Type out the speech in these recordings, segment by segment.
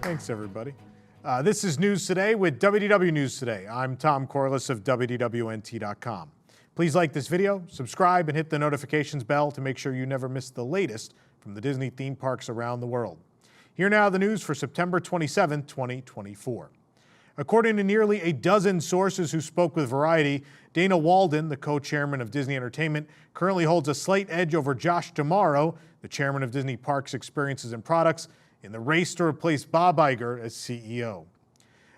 Thanks, everybody. This is News Today with WDW News Today. I'm Tom Corliss of WDWNT.com. Please like this video, subscribe, and hit the notifications bell to make sure you never miss the latest from the Disney theme parks around the world. Here now the news for September 27, 2024. According to nearly a dozen sources who spoke with Variety, Dana Walden, the co-chairman of Disney Entertainment, currently holds a slight edge over Josh D'Amaro, the chairman of Disney Parks, Experiences, and Products, in the race to replace Bob Iger as CEO.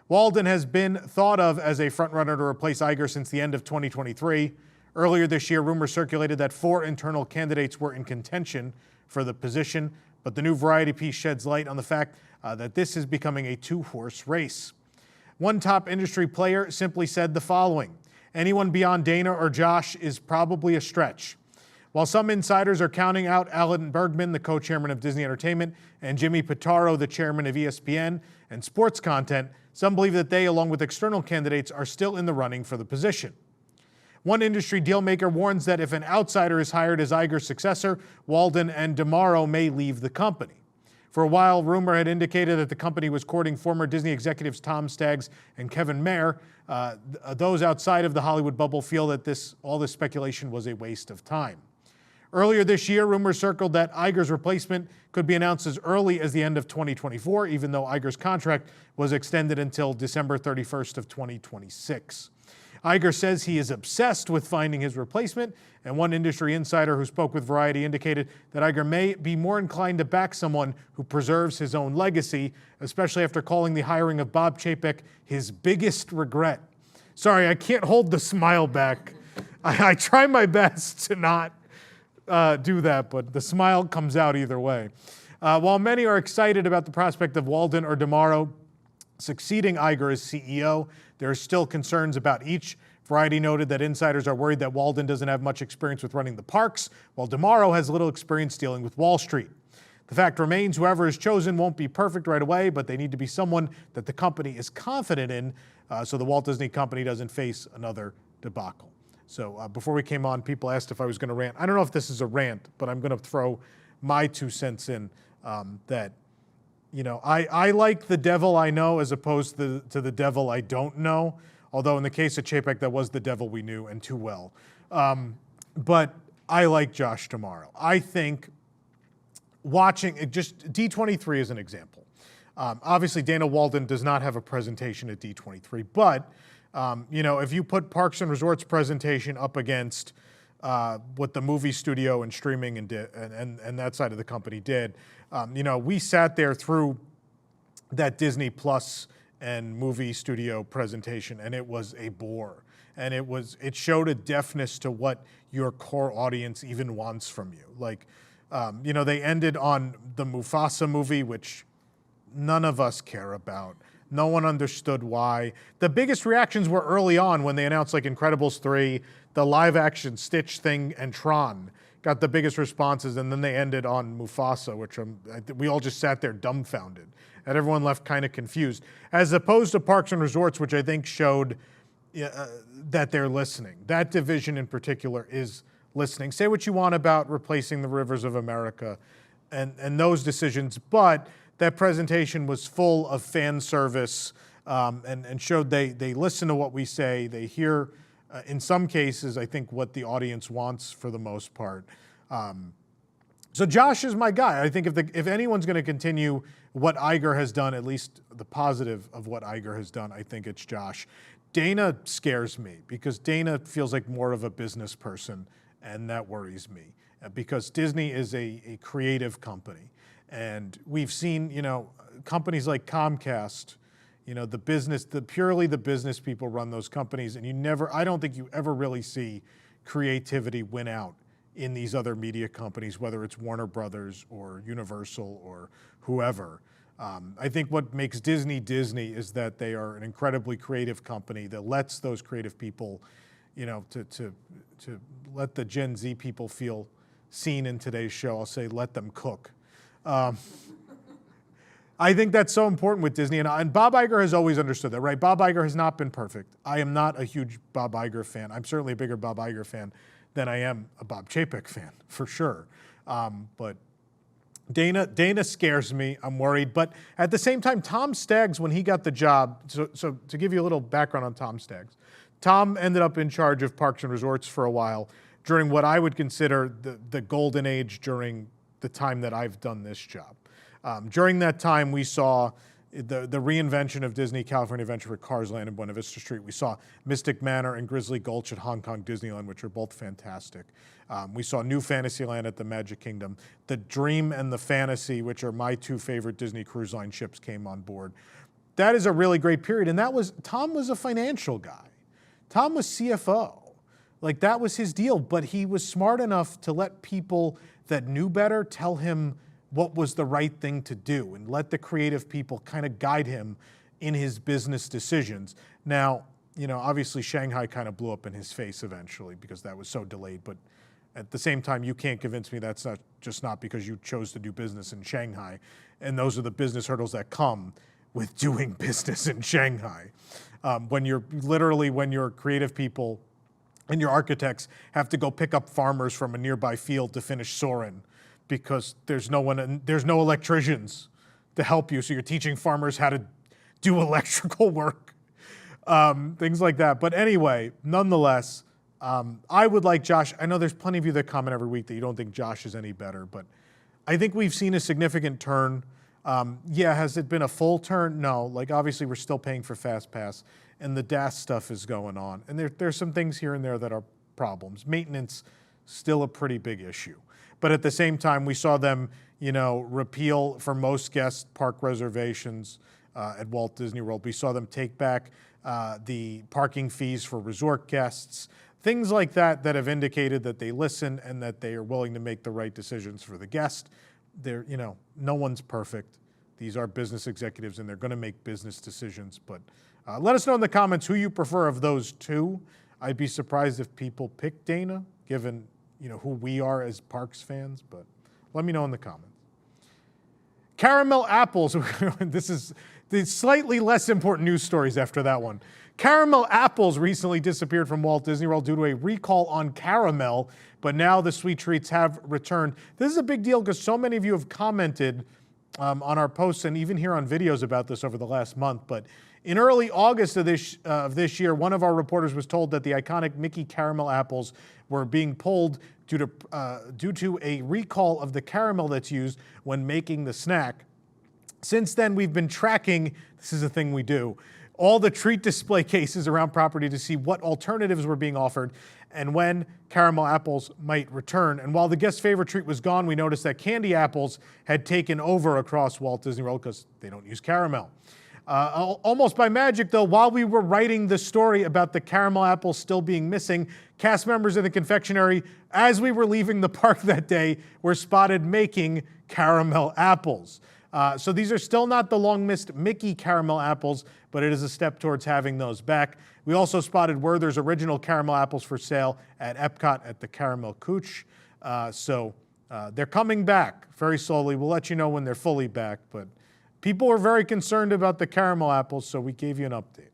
Walden has been thought of as a frontrunner to replace Iger since the end of 2023. Earlier this year, rumors circulated that 4 internal candidates were in contention for the position, but the new Variety piece sheds light on the fact that this is becoming a 2-horse race. One top industry player simply said the following: anyone beyond Dana or Josh is probably a stretch. While some insiders are counting out Alan Bergman, the co-chairman of Disney Entertainment, and Jimmy Pitaro, the chairman of ESPN and sports content, some believe that they, along with external candidates, are still in the running for the position. One industry dealmaker warns that if an outsider is hired as Iger's successor, Walden and D'Amaro may leave the company. For a while, rumor had indicated that the company was courting former Disney executives Tom Staggs and Kevin Mayer. Those outside of the Hollywood bubble feel that all this speculation was a waste of time. Earlier this year, rumors circled that Iger's replacement could be announced as early as the end of 2024, even though Iger's contract was extended until December 31st of 2026. Iger says he is obsessed with finding his replacement, and one industry insider who spoke with Variety indicated that Iger may be more inclined to back someone who preserves his own legacy, especially after calling the hiring of Bob Chapek his biggest regret. Sorry, I can't hold the smile back. I try my best to not do that, but the smile comes out either way. While many are excited about the prospect of Walden or D'Amaro succeeding Iger as CEO, there are still concerns about each. Variety noted that insiders are worried that Walden doesn't have much experience with running the parks, while D'Amaro has little experience dealing with Wall Street. The fact remains whoever is chosen won't be perfect right away, but they need to be someone that the company is confident in, so the Walt Disney Company doesn't face another debacle. So before we came on, people asked if I was going to rant. I don't know if this is a rant, but I'm going to throw my 2 cents in that, you know, I like the devil I know as opposed to the devil I don't know. Although in the case of Chapek, that was the devil we knew and too well. But I like Josh D'Amaro. I think watching, just D23 is an example. Obviously, Dana Walden does not have a presentation at D23, but you know, if you put Parks and Resorts presentation up against what the movie studio and streaming and that side of the company did, you know, we sat there through that Disney Plus and movie studio presentation, and it was a bore. And it showed a deafness to what your core audience even wants from you. Like, you know, they ended on the Mufasa movie, which none of us care about. No one understood why. The biggest reactions were early on when they announced like Incredibles 3, the live action Stitch thing, and Tron got the biggest responses, and then they ended on Mufasa, which we all just sat there dumbfounded, and everyone left kind of confused. As opposed to Parks and Resorts, which I think showed that they're listening. That division in particular is listening. Say what you want about replacing the Rivers of America and those decisions, but that presentation was full of fan service and showed they listen to what we say. They hear, in some cases, I think what the audience wants for the most part. So Josh is my guy. I think if anyone's going to continue what Iger has done, at least the positive of what Iger has done, I think it's Josh. Dana scares me because Dana feels like more of a business person, and that worries me because Disney is a creative company. And we've seen, you know, companies like Comcast, you know, purely the business people run those companies, and I don't think you ever really see creativity win out in these other media companies, whether it's Warner Brothers or Universal or whoever. I think what makes Disney Disney is that they are an incredibly creative company that lets those creative people, you know, to let the Gen Z people feel seen in today's show. I'll say let them cook. I think that's so important with Disney, and Bob Iger has always understood that, right? Bob Iger has not been perfect. I am not a huge Bob Iger fan. I'm certainly a bigger Bob Iger fan than I am a Bob Chapek fan, for sure. But Dana scares me. I'm worried. But at the same time, Tom Staggs, when he got the job, so to give you a little background on Tom Staggs, Tom ended up in charge of Parks and Resorts for a while during what I would consider the golden age during the time that I've done this job. During that time, we saw the reinvention of Disney California Adventure at Cars Land and Buena Vista Street. We saw Mystic Manor and Grizzly Gulch at Hong Kong Disneyland, which are both fantastic. We saw New Fantasyland at the Magic Kingdom. The Dream and the Fantasy, which are my two favorite Disney Cruise Line ships, came on board. That is a really great period. And Tom was a financial guy. Tom was CFO. Like, that was his deal. But he was smart enough to let people that knew better tell him what was the right thing to do and let the creative people kind of guide him in his business decisions. Now, obviously Shanghai kind of blew up in his face eventually because that was so delayed, but at the same time, you can't convince me that's not because you chose to do business in Shanghai. And those are the business hurdles that come with doing business in Shanghai. When your creative people and your architects have to go pick up farmers from a nearby field to finish Soarin', because there's no electricians to help you. So you're teaching farmers how to do electrical work, things like that. But anyway, nonetheless, I would like Josh. I know there's plenty of you that comment every week that you don't think Josh is any better, but I think we've seen a significant turn. Yeah, has it been a full turn? No, like obviously we're still paying for FastPass and the DAS stuff is going on. And there's some things here and there that are problems. Maintenance, still a pretty big issue. But at the same time, we saw them, repeal for most guest park reservations at Walt Disney World. We saw them take back the parking fees for resort guests, things like that have indicated that they listen and that they are willing to make the right decisions for the guest. No one's perfect. These are business executives and they're going to make business decisions. But let us know in the comments who you prefer of those two. I'd be surprised if people pick Dana, given who we are as Parks fans, but let me know in the comments. Caramel apples. This is the slightly less important news stories after that one. Caramel apples recently disappeared from Walt Disney World due to a recall on caramel, but now the sweet treats have returned. This is a big deal because so many of you have commented on our posts and even here on videos about this over the last month. But in early August of this year, one of our reporters was told that the iconic Mickey caramel apples were being pulled due to a recall of the caramel that's used when making the snack. Since then, we've been tracking, this is a thing we do, all the treat display cases around property to see what alternatives were being offered and when caramel apples might return. And while the guest favorite treat was gone, we noticed that candy apples had taken over across Walt Disney World because they don't use caramel. Almost by magic, though, while we were writing the story about the caramel apples still being missing, cast members in the confectionery, as we were leaving the park that day, were spotted making caramel apples. So these are still not the long-missed Mickey caramel apples, but it is a step towards having those back. We also spotted Werther's original caramel apples for sale at EPCOT at the Caramel Cooch. So they're coming back very slowly. We'll let you know when they're fully back, but people were very concerned about the caramel apples, so we gave you an update.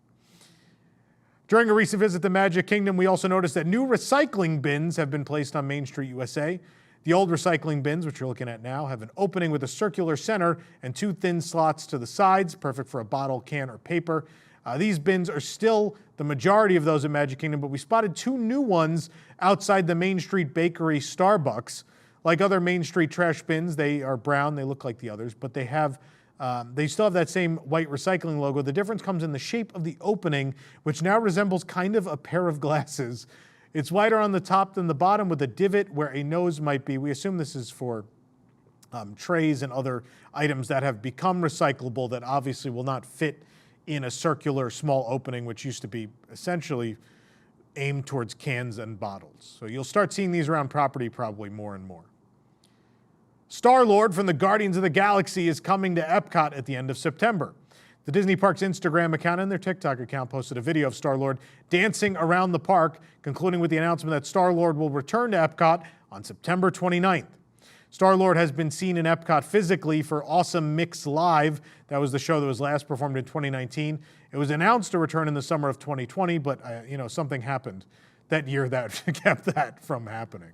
During a recent visit to Magic Kingdom, we also noticed that new recycling bins have been placed on Main Street USA. The old recycling bins, which you're looking at now, have an opening with a circular center and two thin slots to the sides, perfect for a bottle, can, or paper. These bins are still the majority of those at Magic Kingdom, but we spotted two new ones outside the Main Street Bakery Starbucks. Like other Main Street trash bins, they are brown, they look like the others, but they still have that same white recycling logo. The difference comes in the shape of the opening, which now resembles kind of a pair of glasses. It's wider on the top than the bottom with a divot where a nose might be. We assume this is for trays and other items that have become recyclable that obviously will not fit in a circular small opening, which used to be essentially aimed towards cans and bottles. So you'll start seeing these around property probably more and more. Star-Lord from the Guardians of the Galaxy is coming to EPCOT at the end of September. The Disney Parks Instagram account and their TikTok account posted a video of Star-Lord dancing around the park, concluding with the announcement that Star-Lord will return to EPCOT on September 29th. Star-Lord has been seen in EPCOT physically for Awesome Mix Live. That was the show that was last performed in 2019. It was announced to return in the summer of 2020, but something happened that year that kept that from happening.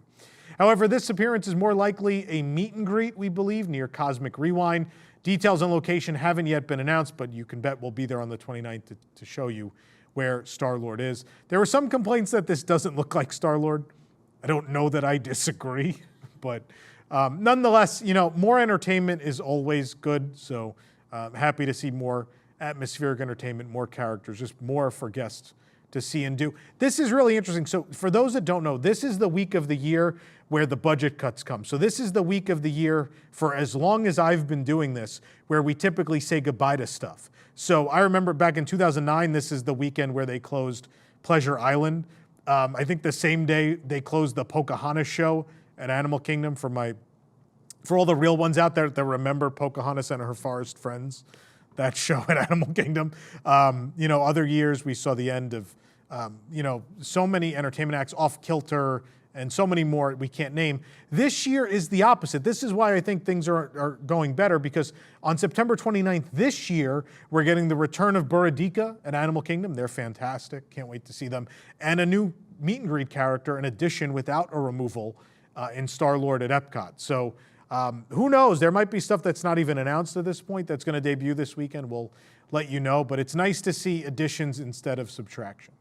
However, this appearance is more likely a meet and greet, we believe, near Cosmic Rewind. Details on location haven't yet been announced, but you can bet we'll be there on the 29th to show you where Star-Lord is. There were some complaints that this doesn't look like Star-Lord. I don't know that I disagree, but nonetheless, you know, more entertainment is always good, so happy to see more atmospheric entertainment, more characters, just more for guests to see and do. This is really interesting. So for those that don't know, this is the week of the year where the budget cuts come. So this is the week of the year for as long as I've been doing this, where we typically say goodbye to stuff. So I remember back in 2009, this is the weekend where they closed Pleasure Island. I think the same day they closed the Pocahontas show at Animal Kingdom. For all the real ones out there that remember Pocahontas and her forest friends, that show at Animal Kingdom. You know, other years we saw the end of, you know, so many entertainment acts, Off Kilter, and so many more we can't name. This year is the opposite. This is why I think things are going better, because on September 29th this year, we're getting the return of Buradika at Animal Kingdom. They're fantastic. Can't wait to see them. And a new meet and greet character, an addition without a removal in Star-Lord at EPCOT. So who knows? There might be stuff that's not even announced at this point that's going to debut this weekend. We'll let you know, but it's nice to see additions instead of subtractions.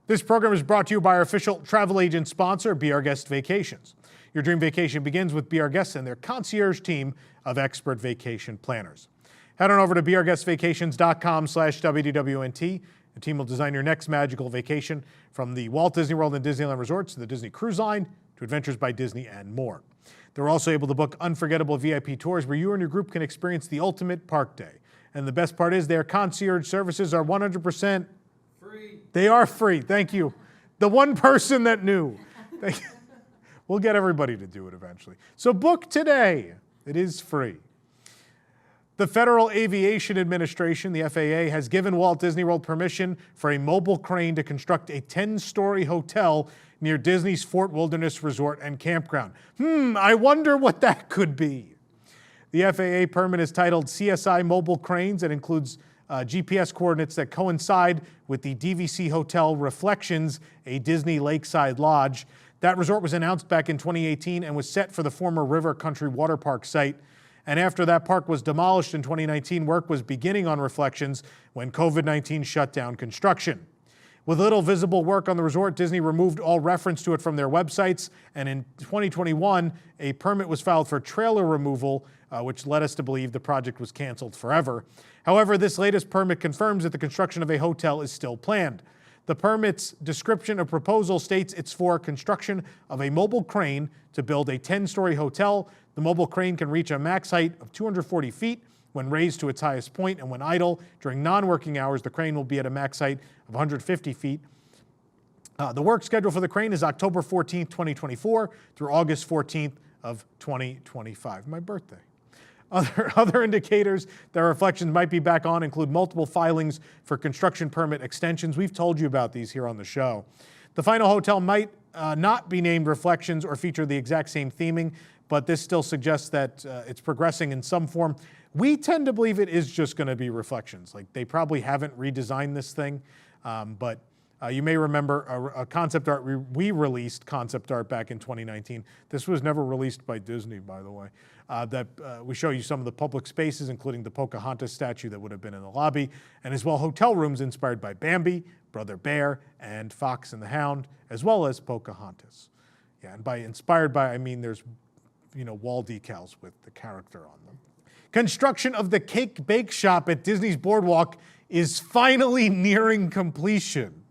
This program is brought to you by our official travel agent sponsor, Be Our Guest Vacations. Your dream vacation begins with Be Our Guests and their concierge team of expert vacation planners. Head on over to beourguestvacations.com/WDWNT. The team will design your next magical vacation, from the Walt Disney World and Disneyland resorts to the Disney Cruise Line to Adventures by Disney and more. They're also able to book unforgettable VIP tours where you and your group can experience the ultimate park day. And the best part is their concierge services are 100% free. They are free. Thank you. The one person that knew. We'll get everybody to do it eventually. So book today. It is free. The Federal Aviation Administration, the FAA, has given Walt Disney World permission for a mobile crane to construct a 10-story hotel near Disney's Fort Wilderness Resort and Campground. I wonder what that could be. The FAA permit is titled CSI Mobile Cranes and includes GPS coordinates that coincide with the DVC Hotel Reflections, a Disney lakeside lodge. That resort was announced back in 2018 and was set for the former River Country Water Park site. And after that park was demolished in 2019, work was beginning on Reflections when COVID-19 shut down construction. With little visible work on the resort, Disney removed all reference to it from their websites, and in 2021, a permit was filed for trailer removal, which led us to believe the project was canceled forever. However, this latest permit confirms that the construction of a hotel is still planned. The permit's description of proposal states it's for construction of a mobile crane to build a 10-story hotel. The mobile crane can reach a max height of 240 feet when raised to its highest point, and when idle during non-working hours, the crane will be at a max height of 150 feet. The work schedule for the crane is October 14th, 2024 through August 14th of 2025, my birthday. Other indicators that Reflections might be back on include multiple filings for construction permit extensions. We've told you about these here on the show. The final hotel might not be named Reflections or feature the exact same theming, but this still suggests that it's progressing in some form. We tend to believe it is just going to be Reflections. Like, they probably haven't redesigned this thing, but you may remember a concept art, we released concept art back in 2019. This was never released by Disney, by the way. We show you some of the public spaces, including the Pocahontas statue that would have been in the lobby, and as well hotel rooms inspired by Bambi, Brother Bear, and Fox and the Hound, as well as Pocahontas. Yeah, and by inspired by, I mean there's, you know, wall decals with the character on them. Construction of the Cake Bake Shop at Disney's Boardwalk is finally nearing completion.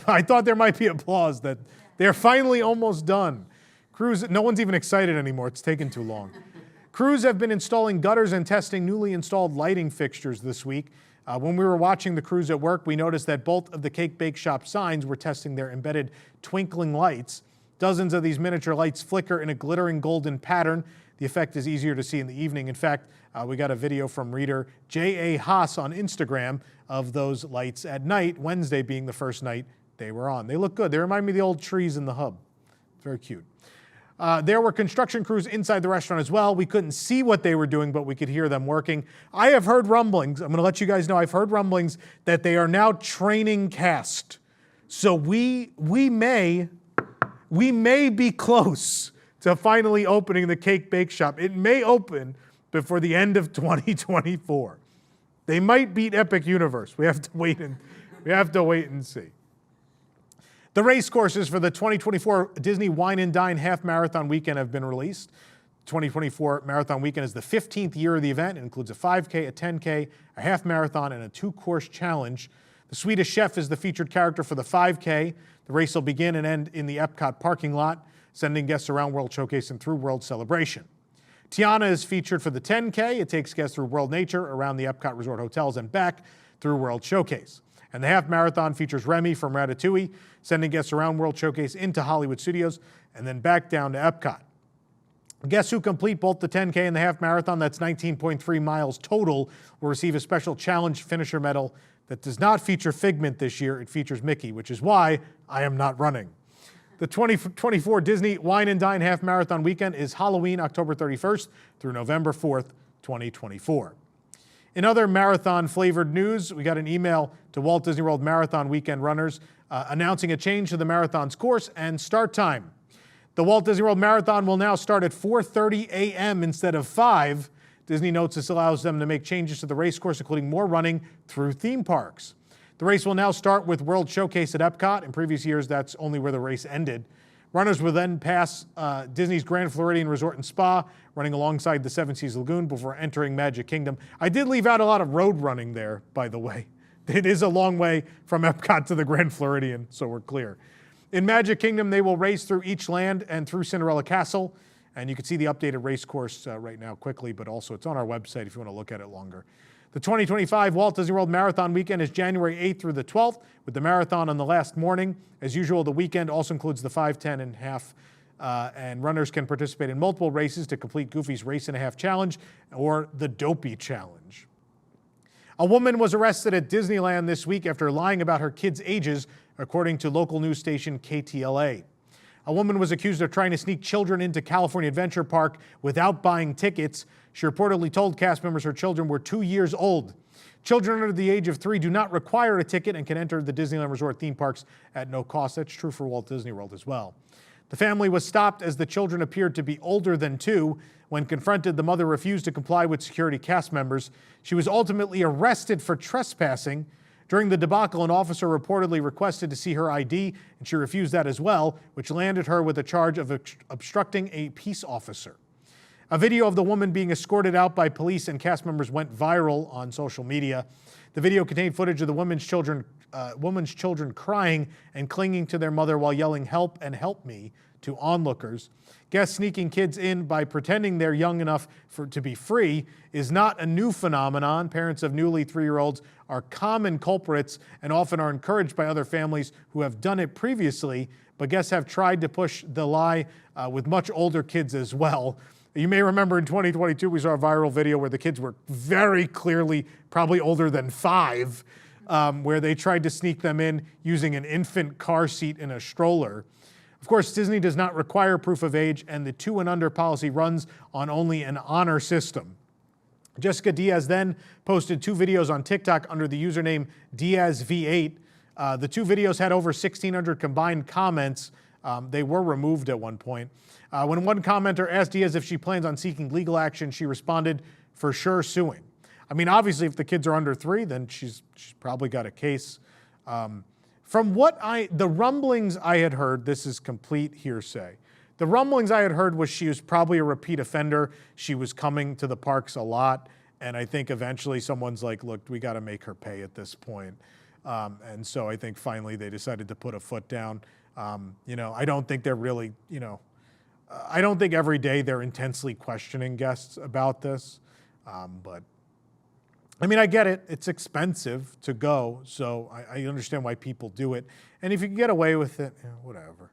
I thought there might be applause that they're finally almost done. Crews, no one's even excited anymore. It's taken too long. Crews have been installing gutters and testing newly installed lighting fixtures this week. When we were watching the crews at work, we noticed that both of the Cake Bake Shop signs were testing their embedded twinkling lights. Dozens of these miniature lights flicker in a glittering golden pattern. The effect is easier to see in the evening. In fact, we got a video from reader J.A. Haas on Instagram of those lights at night, Wednesday being the first night they were on. They look good. They remind me of the old trees in the hub. Very cute. There were construction crews inside the restaurant as well. We couldn't see what they were doing, but we could hear them working. I have heard rumblings. I'm going to let you guys know. I've heard rumblings that they are now training cast. So we may we may be close to finally opening the cake bake shop. It may open before the end of 2024. They might beat Epic Universe. We have to wait and see. The race courses for the 2024 Disney Wine and Dine Half Marathon Weekend have been released. 2024 Marathon Weekend is the 15th year of the event. It includes a 5K, a 10K, a half marathon, and a 2-course challenge. The Swedish Chef is the featured character for the 5K. The race will begin and end in the EPCOT parking lot, sending guests around World Showcase and through World Celebration. Tiana is featured for the 10K. It takes guests through World Nature, around the EPCOT Resort hotels, and back through World Showcase. And the half marathon features Remy from Ratatouille, sending guests around World Showcase into Hollywood Studios, and then back down to EPCOT. Guests who complete both the 10K and the half marathon, that's 19.3 miles total, will receive a special challenge finisher medal that does not feature Figment this year. It features Mickey, which is why I am not running. The 2024 Disney Wine and Dine Half Marathon Weekend is Howl-o-Ween, October 31st through November 4th, 2024. In other marathon-flavored news, we got an email to Walt Disney World Marathon Weekend runners announcing a change to the marathon's course and start time. The Walt Disney World Marathon will now start at 4:30 a.m. instead of 5. Disney notes this allows them to make changes to the race course, including more running through theme parks. The race will now start with World Showcase at EPCOT. In previous years, that's only where the race ended. Runners will then pass Disney's Grand Floridian Resort and Spa, running alongside the Seven Seas Lagoon before entering Magic Kingdom. I did leave out a lot of road running there, by the way. It is a long way from EPCOT to the Grand Floridian, so we're clear. In Magic Kingdom, they will race through each land and through Cinderella Castle. And you can see the updated race course right now quickly, but also it's on our website if you want to look at it longer. The 2025 Walt Disney World Marathon Weekend is January 8th through the 12th, with the marathon on the last morning. As usual, the weekend also includes the 5, 10, and half, and runners can participate in multiple races to complete Goofy's Race and a Half Challenge or the Dopey Challenge. A woman was arrested at Disneyland this week after lying about her kids' ages, according to local news station KTLA. A woman was accused of trying to sneak children into California Adventure Park without buying tickets. She reportedly told cast members her children were 2 years old. Children under the age of 3 do not require a ticket and can enter the Disneyland Resort theme parks at no cost. That's true for Walt Disney World as well. The family was stopped as the children appeared to be older than 2. When confronted, the mother refused to comply with security cast members. She was ultimately arrested for trespassing. During the debacle, an officer reportedly requested to see her ID, and she refused that as well, which landed her with a charge of obstructing a peace officer. A video of the woman being escorted out by police and cast members went viral on social media. The video contained footage of the woman's children crying and clinging to their mother while yelling "help" and "help me" to onlookers. Guests sneaking kids in by pretending they're young enough to be free is not a new phenomenon. Parents of newly 3-year-olds are common culprits and often are encouraged by other families who have done it previously, but guests have tried to push the lie with much older kids as well. You may remember in 2022, we saw a viral video where the kids were very clearly probably older than 5, where they tried to sneak them in using an infant car seat in a stroller. Of course, Disney does not require proof of age, and the 2 and under policy runs on only an honor system. Jessica Diaz then posted 2 videos on TikTok under the username DiazV8. The 2 videos had over 1,600 combined comments. They were removed at one point. When one commenter asked Diaz if she plans on seeking legal action, she responded, "For sure suing." I mean, obviously, if the kids are under 3, then she's probably got a case. From the rumblings I had heard, this is complete hearsay. The rumblings I had heard was she was probably a repeat offender. She was coming to the parks a lot. And I think eventually someone's like, look, we got to make her pay at this point. And so I think finally they decided to put a foot down. I don't think they're really, I don't think every day they're intensely questioning guests about this. But I mean, I get it. It's expensive to go, so I understand why people do it. And if you can get away with it, whatever.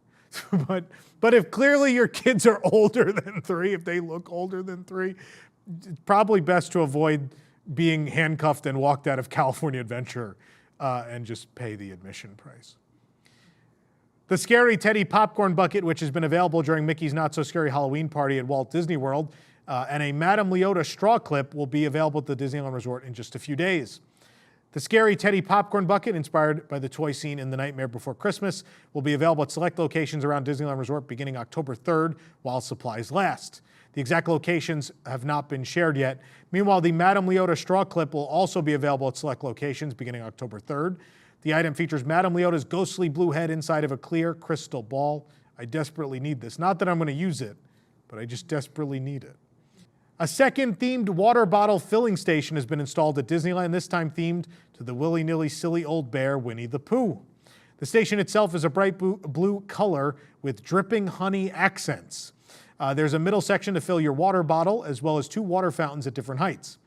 But if clearly your kids are older than 3, if they look older than 3, it's probably best to avoid being handcuffed and walked out of California Adventure and just pay the admission price. The Scary Teddy Popcorn Bucket, which has been available during Mickey's Not So Scary Halloween Party at Walt Disney World, and a Madame Leota straw clip will be available at the Disneyland Resort in just a few days. The Scary Teddy popcorn bucket, inspired by the toy scene in The Nightmare Before Christmas, will be available at select locations around Disneyland Resort beginning October 3rd while supplies last. The exact locations have not been shared yet. Meanwhile, the Madame Leota straw clip will also be available at select locations beginning October 3rd. The item features Madame Leota's ghostly blue head inside of a clear crystal ball. I desperately need this. Not that I'm going to use it, but I just desperately need it. A second themed water bottle filling station has been installed at Disneyland, this time themed to the willy-nilly silly old bear, Winnie the Pooh. The station itself is a bright blue color with dripping honey accents. There's a middle section to fill your water bottle, as well as 2 water fountains at different heights.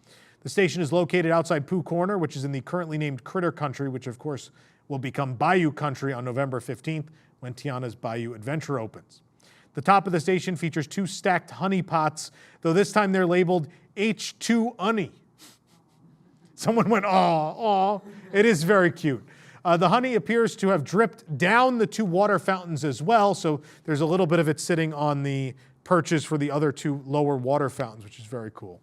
The station is located outside Pooh Corner, which is in the currently named Critter Country, which of course will become Bayou Country on November 15th when Tiana's Bayou Adventure opens. The top of the station features 2 stacked honey pots, though this time they're labeled H2 Honey. Someone went, aw. It is very cute. The honey appears to have dripped down the 2 water fountains as well, so there's a little bit of it sitting on the perches for the other 2 lower water fountains, which is very cool.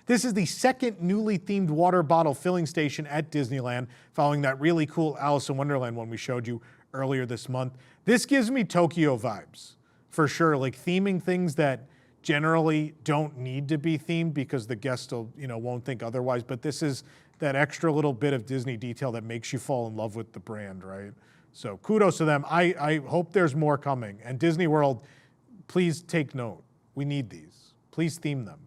This is the second newly themed water bottle filling station at Disneyland, following that really cool Alice in Wonderland one we showed you earlier this month. This gives me Tokyo vibes, for sure, like theming things that generally don't need to be themed because the guest will, won't think otherwise, but this is that extra little bit of Disney detail that makes you fall in love with the brand, right? So kudos to them. I hope there's more coming. And Disney World, please take note. We need these. Please theme them.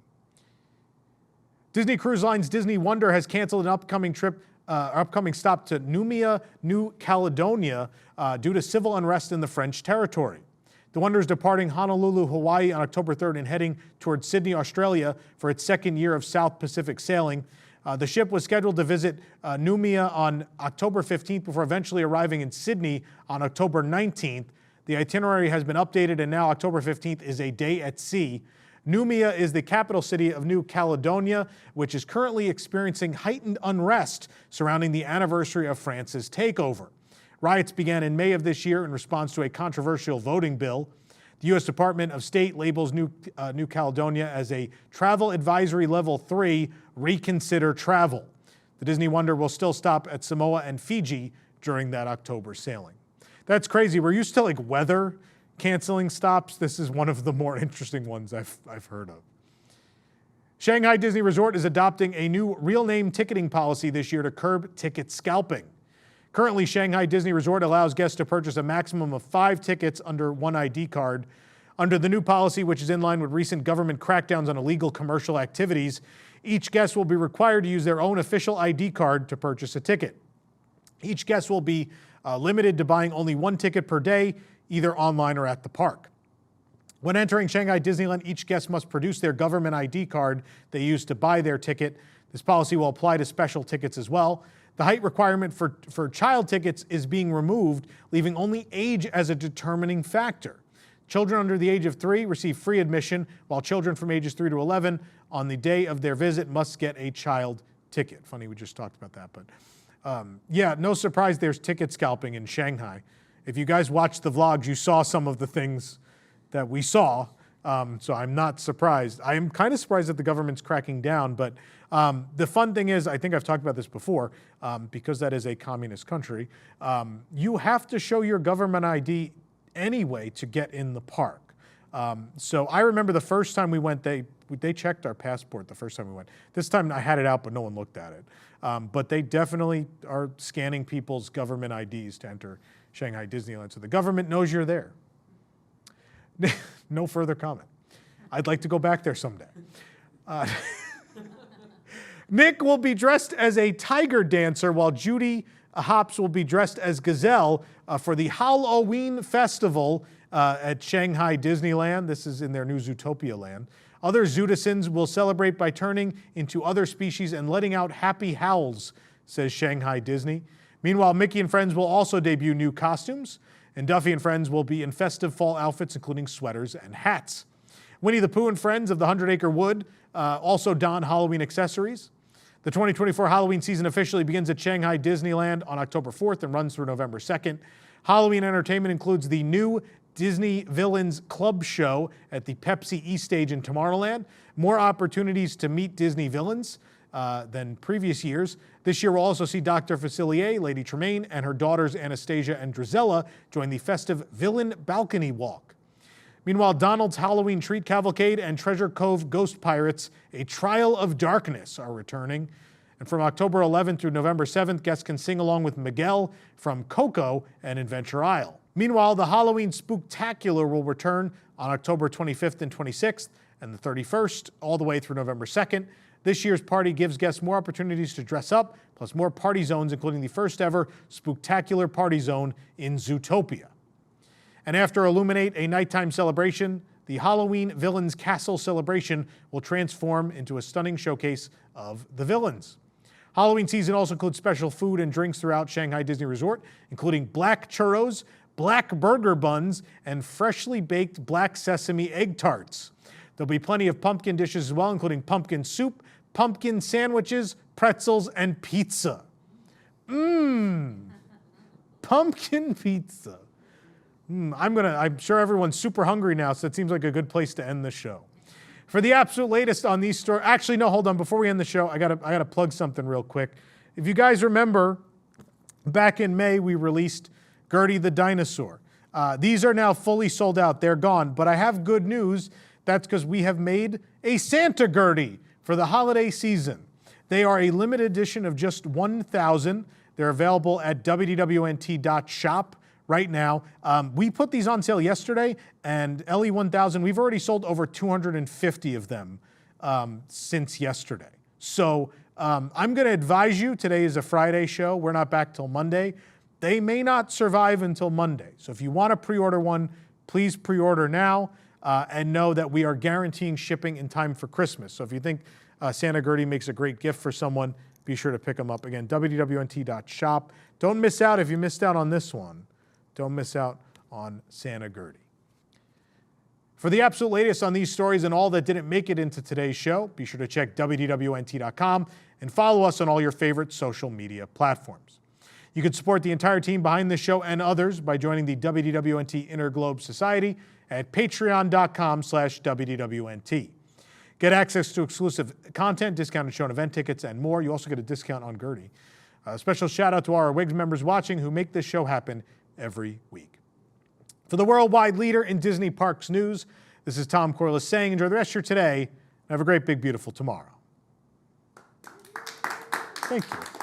Disney Cruise Line's Disney Wonder has canceled an upcoming stop to Noumea, New Caledonia, due to civil unrest in the French territory. The Wonder is departing Honolulu, Hawaii on October 3rd and heading towards Sydney, Australia for its second year of South Pacific sailing. The ship was scheduled to visit Noumea on October 15th before eventually arriving in Sydney on October 19th. The itinerary has been updated, and now October 15th is a day at sea. Noumea is the capital city of New Caledonia, which is currently experiencing heightened unrest surrounding the anniversary of France's takeover. Riots began in May of this year in response to a controversial voting bill. The U.S. Department of State labels New Caledonia as a travel advisory level 3, reconsider travel. The Disney Wonder will still stop at Samoa and Fiji during that October sailing. That's crazy. We're used to like weather canceling stops. This is one of the more interesting ones I've heard of. Shanghai Disney Resort is adopting a new real name ticketing policy this year to curb ticket scalping. Currently, Shanghai Disney Resort allows guests to purchase a maximum of 5 tickets under one ID card. Under the new policy, which is in line with recent government crackdowns on illegal commercial activities, each guest will be required to use their own official ID card to purchase a ticket. Each guest will be limited to buying only 1 ticket per day, either online or at the park. When entering Shanghai Disneyland, each guest must produce their government ID card they used to buy their ticket. This policy will apply to special tickets as well. The height requirement for child tickets is being removed, leaving only age as a determining factor. Children under the age of 3 receive free admission, while children from ages 3 to 11 on the day of their visit must get a child ticket. Funny, we just talked about that, but yeah, no surprise there's ticket scalping in Shanghai. If you guys watched the vlogs, you saw some of the things that we saw, so I'm not surprised. I am kind of surprised that the government's cracking down, but the fun thing is, I think I've talked about this before, because that is a communist country, you have to show your government ID anyway to get in the park. So I remember the first time we went, they checked our passport the first time we went. This time I had it out, but no one looked at it. But they definitely are scanning people's government IDs to enter Shanghai Disneyland, so the government knows you're there. No further comment. I'd like to go back there someday. Nick will be dressed as a tiger dancer, while Judy Hopps will be dressed as Gazelle for the Howl-o-Ween festival at Shanghai Disneyland. This is in their new Zootopia land. Other Zootisans will celebrate by turning into other species and letting out happy howls, says Shanghai Disney. Meanwhile, Mickey and Friends will also debut new costumes, and Duffy and Friends will be in festive fall outfits, including sweaters and hats. Winnie the Pooh and Friends of the 100-Acre Wood also don Halloween accessories. The 2024 Halloween season officially begins at Shanghai Disneyland on October 4th and runs through November 2nd. Halloween entertainment includes the new Disney Villains Club show at the Pepsi East Stage in Tomorrowland, more opportunities to meet Disney villains, than previous years. This year we'll also see Dr. Facilier, Lady Tremaine, and her daughters Anastasia and Drizella join the festive Villain Balcony Walk. Meanwhile, Donald's Halloween Treat Cavalcade and Treasure Cove Ghost Pirates, A Trial of Darkness, are returning. And from October 11th through November 7th, guests can sing along with Miguel from Coco and Adventure Isle. Meanwhile, the Halloween Spooktacular will return on October 25th and 26th and the 31st, all the way through November 2nd. This year's party gives guests more opportunities to dress up, plus more party zones, including the first ever Spooktacular Party Zone in Zootopia. And after Illuminate, a nighttime celebration, the Halloween Villains Castle celebration will transform into a stunning showcase of the villains. Halloween season also includes special food and drinks throughout Shanghai Disney Resort, including black churros, black burger buns, and freshly baked black sesame egg tarts. There'll be plenty of pumpkin dishes as well, including pumpkin soup, pumpkin sandwiches, pretzels, and pizza. Pumpkin pizza. I'm sure everyone's super hungry now, so it seems like a good place to end the show. For the absolute latest on these stories, actually, no, hold on. Before we end the show, I gotta plug something real quick. If you guys remember, back in May, we released Gertie the Dinosaur. These are now fully sold out. They're gone. But I have good news. That's because we have made a Santa Gertie for the holiday season. They are a limited edition of just 1,000. They're available at wwnt.shop. Right now. We put these on sale yesterday, and LE1000, we've already sold over 250 of them since yesterday. So I'm going to advise you, today is a Friday show. We're not back till Monday. They may not survive until Monday. So if you want to pre-order one, please pre-order now and know that we are guaranteeing shipping in time for Christmas. So if you think Santa Gertie makes a great gift for someone, be sure to pick them up. Again, wwnt.shop. Don't miss out if you missed out on this one. Don't miss out on Santa Gertie. For the absolute latest on these stories and all that didn't make it into today's show, be sure to check WDWNT.com and follow us on all your favorite social media platforms. You can support the entire team behind this show and others by joining the WDWNT Interglobe Society at patreon.com/WDWNT. Get access to exclusive content, discounted show and event tickets, and more. You also get a discount on Gertie. A special shout out to our WIGS members watching who make this show happen every week. For the worldwide leader in Disney Parks news, this is Tom Corliss saying enjoy the rest of your today and have a great, big, beautiful tomorrow. Thank you.